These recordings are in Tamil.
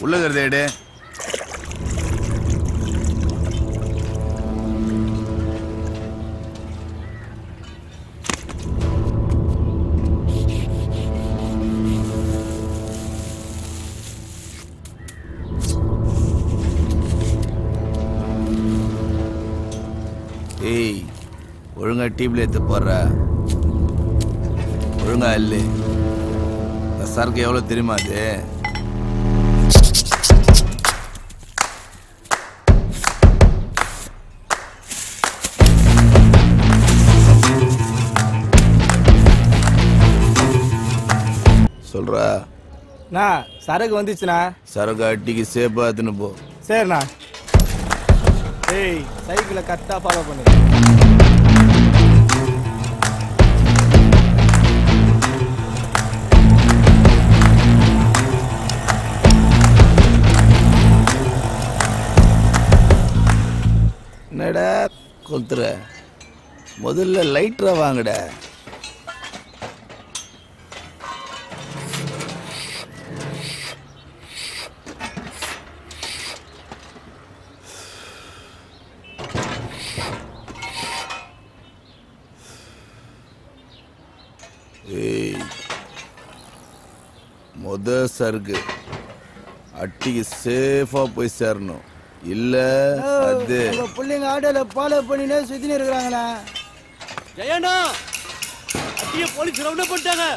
உள்ள கருதேடு. ஏய், ஒழுங்கா டீப்ல எடுத்து போடுற. ஒழுங்கா இல்லை. இந்த சரக்கு எவ்வளவு தெரியுமா அது? சொல்றா. சரக்கு வந்துச்சுண்ணா. சரக்கு அட்டிக்கு சேஃபா எடுத்துன்னு போ. சரிண்ணா. ஏய், சைக்கிளை கரெக்டாக ஃபாலோ பண்ணு. என்னடா கொத்துற? முதல்ல லைட்டரா வாங்கடா. முத சருக்கு அட்டிக்கு சேஃபா போய் சேரணும். இல்ல அது பிள்ளைங்க ஆட்டோல ஃபாலோ பண்ணினே சுத்தினே இருக்கிறாங்கண்ணா. ஜெயண்ணா, அட்டிய போலீஸ் ரவுண்ட் பண்ணிட்டாங்க.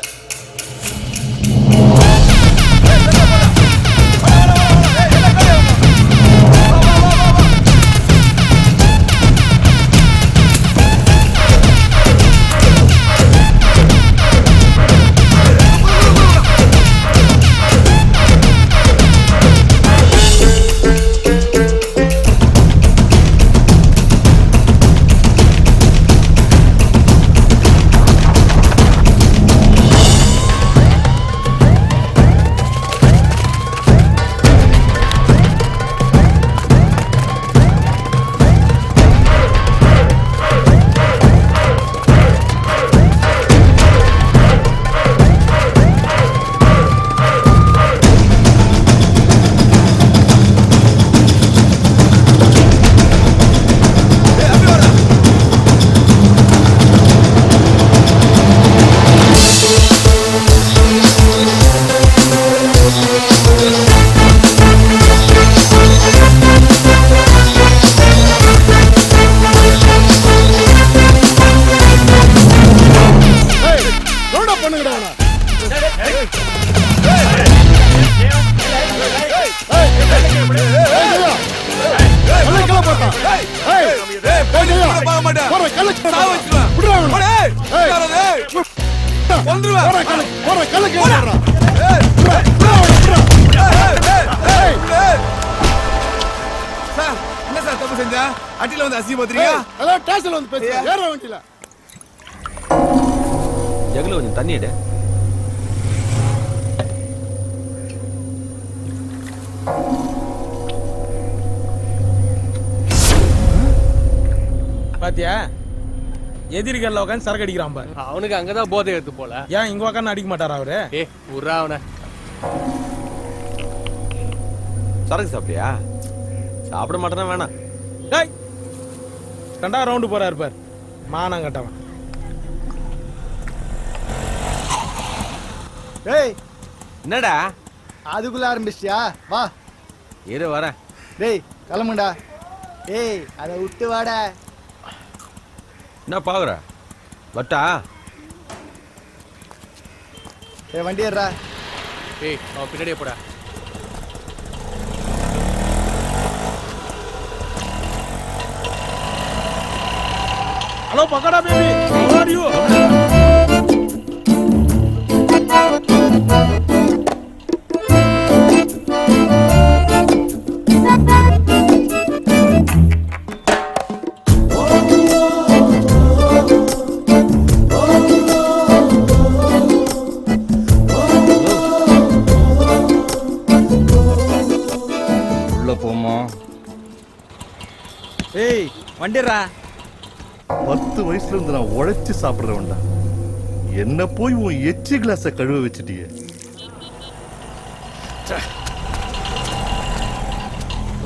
அட்டில வந்து அசி பாத்திரியா? அதான் ஸ்டேஷன்ல வந்து பேசு. ஏற வண்டில. ஜகல கொஞ்சம் தண்ணி எடு. பாத்தியா? எதிரிகள்ல உட்காந்து சரக்கு அடிக்கிறான் பாரு. அவனுக்கு அங்கதான் போதை எடுத்து போல. ஏன் இங்க உட்காந்து அடிக்க மாட்டாரா அவரு? உர்ரா அவனை. சரக்கு சாப்பிட்டியா? சாப்பிட மாட்டேனா வேணாம். டேய், 2வது ரவுண்டு போறாரு பாரு. மானம் கட்டவன். டேய், என்னடா அதுக்குள்ள ஆரம்பிச்சியா? வா. இரு வரேன். டேய், கிளம்புடா. ஏய், அதை விட்டு வாடா. என்ன பாக்குற? வட்டா? ஏய், வண்டி ஏறா. ஏய், அவன் பின்னாடியே போடா. Hello pakoda baby, how are you? உள்ள போமா. ஏய், வண்டிரா. 10 வயசுல இருந்து நான் உழைச்சு சாப்பிடுறவன்டா. என்ன போய் உன் எச்சி கிளாஸ கழுவ வச்சிட்டியே.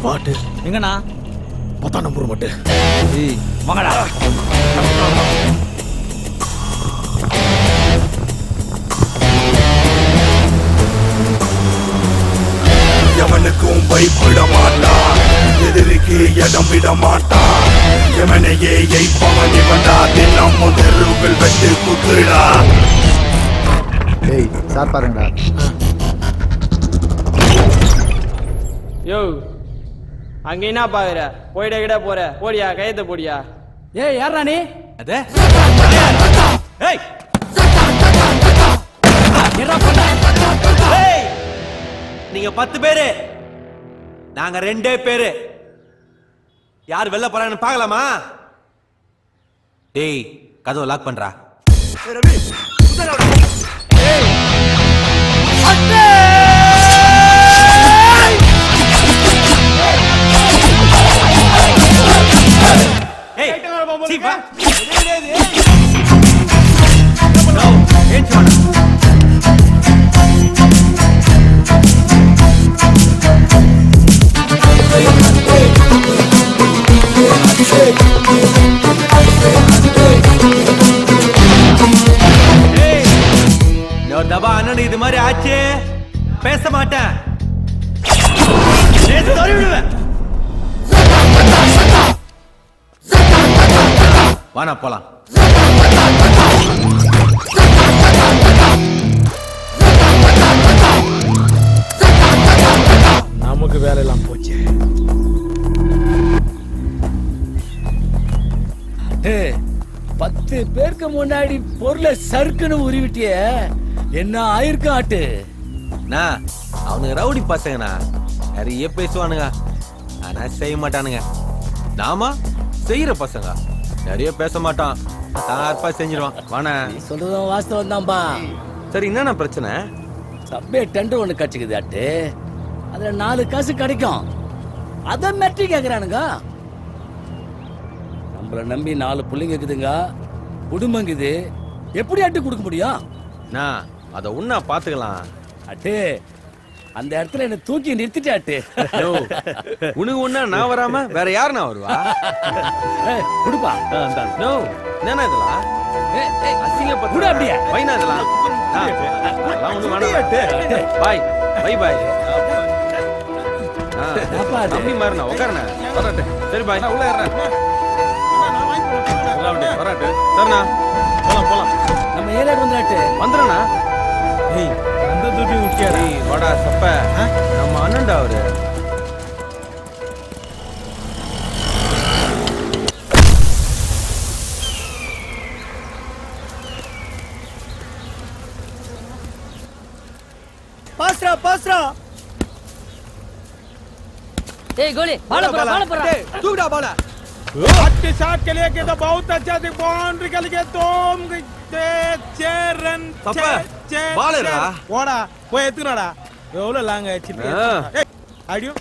ஸ்பாட்டு எங்கண்ணா 10 நம்பர் மட்டும். ஏய் வாங்கடா. எவனுக்கும் பயப்பட மாட்டான், எதிரிக்கு இடம் விட மாட்டான். எவனையே எய்ப்பவன் இவன்டா, தினம் தெருவில் வெட்டு குத்துடா. ஏய் சார் பாருங்கடா. யோ அங்க என்ன பாக்குற? போயிட கிட போற? போடியா, கையத்தை போடியா. ஏய் யாரா நீ? அதே ஏய் நீங்க 10 பேரு, நாங்க 2 பேரு. யார் வெளில போறாங்கன்னு பார்க்கலாமா? டேய் கதவை லாக் பண்றா. தபா அண்ணன் இது மாதிரி ஆச்சு, பேச மாட்டேன். வானா போலாம். நமக்கு வேலையெல்லாம் போச்சு. 10 பேருக்கு முன்னாடி பொருளை சறுக்குன்னு உருவிட்டிய, என்ன ஆயிருக்கு ஆட்டு? அவனுங்க ரவுடி பசங்கண்ணா, நிறைய பேசுவானுங்க, ஆனா செய்ய மாட்டானுங்க. நாம செய்யற பசங்க, நிறைய பேச மாட்டான், தார்ப்பா செஞ்சிருவான். வாண்ணா. சொல்றதும் வாஸ்தவம் தான்பா. சரி என்னண்ணா பிரச்சனை? சப்பே டெண்டர் ஒண்ணு கட்சிக்குது ஆட்டு, அதுல 4 காசு கிடைக்கும். அத மெட்ரி கேக்குறானுங்க. நம்மள நம்பி 4 புள்ளைங்க இருக்குதுங்க, குடும்பங்குது, எப்படி அட்டு கொடுக்க முடியும்? அத உன்ன பாத்துக்கலாம். அட்டு அந்த இடத்துல என்ன தூக்கி நிறுத்திட்டாட்டு. உனக்கு ஒண்ணா நான் வராம வேற யாரு நான் வருவா? குடுப்பா. நோ என்ன இதெல்லாம் அசிங்கப்பட்டு அப்படியே வைனா இதெல்லாம் ஒண்ணு வேணாம். Bye bye bye. தம்பி மாறினா உட்காருண்ணா. வராட்டு. சரி பாய் உள்ள ஏறேன். வராட்டு. சரிண்ணா போலாம் போலாம். நம்ம ஏரியாக்கு வந்துடாட்டு. வந்துடுண்ணா. ஏய் அந்த தூக்கி விட்டியாடா. வாடா சப்ப, நம்ம அண்ணன்டா அவரு. Basra Basra. ஏய் கோலி பால போற தூக்குடா பால. आपके साथ के लिए के तो बहुत अच्छा थी, बाउंड्री के लिए तुम चेरन பாலரா போடா போய் எத்துனடா. எவ்வளவு லாங் ஆயிடுச்சு. ஏய் ஆடியோ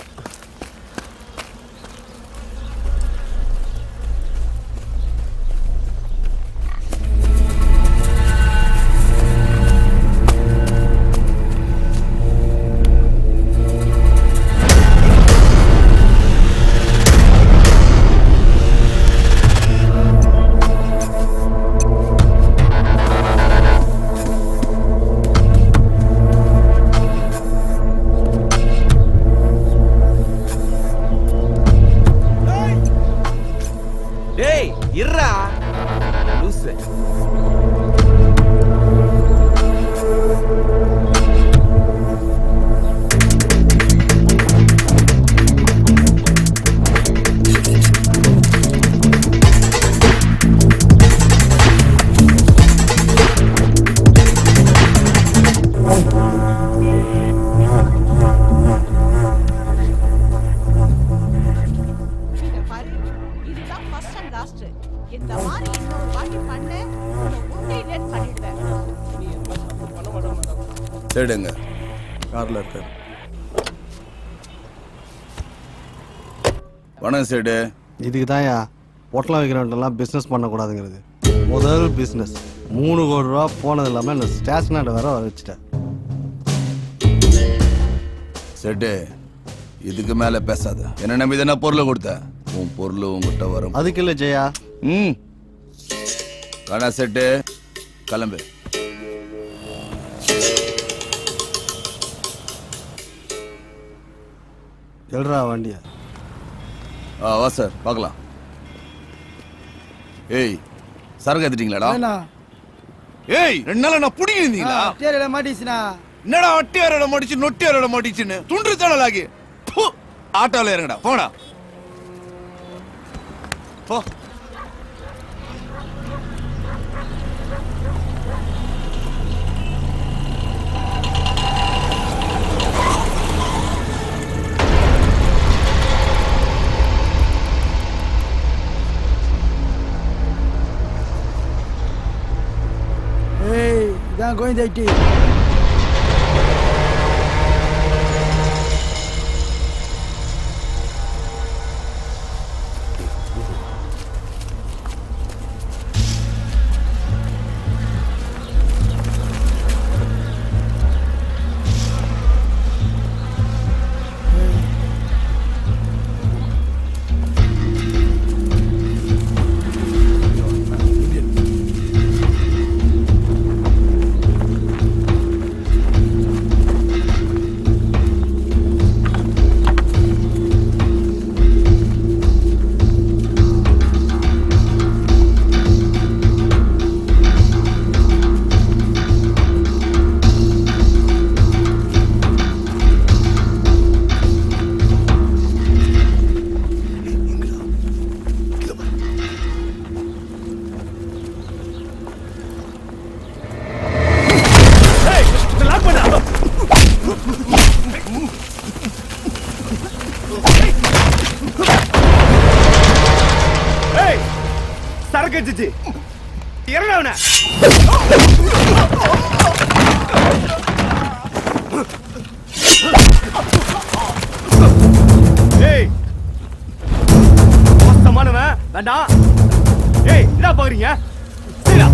சரிடுங்க. கார்ல இருக்காரு. வணக்கம் சேடு. இதுக்கு தான்யா பொட்டலம் வைக்கிறவன்ட்டெல்லாம் பிஸ்னஸ் பண்ணக்கூடாதுங்கிறது. முதல் பிஸ்னஸ் 3 கோடி ரூபா போனது இல்லாமல் இந்த ஸ்டேஷனார்ட வேற வர வச்சுட்டேன். சேட்டு, இதுக்கு மேல பேசாத. என்ன நம்பி தானே பொருளை கொடுத்த, உன் பொருள் உங்ககிட்ட வரும். அதுக்கு இல்ல ஜெயா. கணா செட்டு கிளம்பு. எழுறா வண்டியா. வா சார் பார்க்கலாம். ஏய் சரக்கு எடுத்துட்டீங்களாடா? ஏய் 2 நாளா நான் புடிங்க இருந்தீங்களா? தேரல மாட்டிச்சுனா. என்னடா அட்டி அரட மாட்டிச்சு நொட்டி அரட மாட்டிச்சுன்னு துண்டு தடலாகி. ஆட்டோல இறங்கடா போடா போ. இதான் கோயந்தாட்டி. சரக்கு இறங்கவன. ஏய் மோசமானவன் வேண்டாம். ஏய் என்ன பாக்குறீங்க? சரிடா.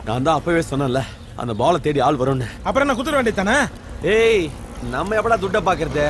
நான் தான் அப்பவே சொன்னேன்ல அந்த பாலை தேடி ஆள் வரும்னு. அப்புறம் என்ன குத்துற வேண்டியதானே? ஏய் நம்ம எப்படா துட்ட பாக்குறது?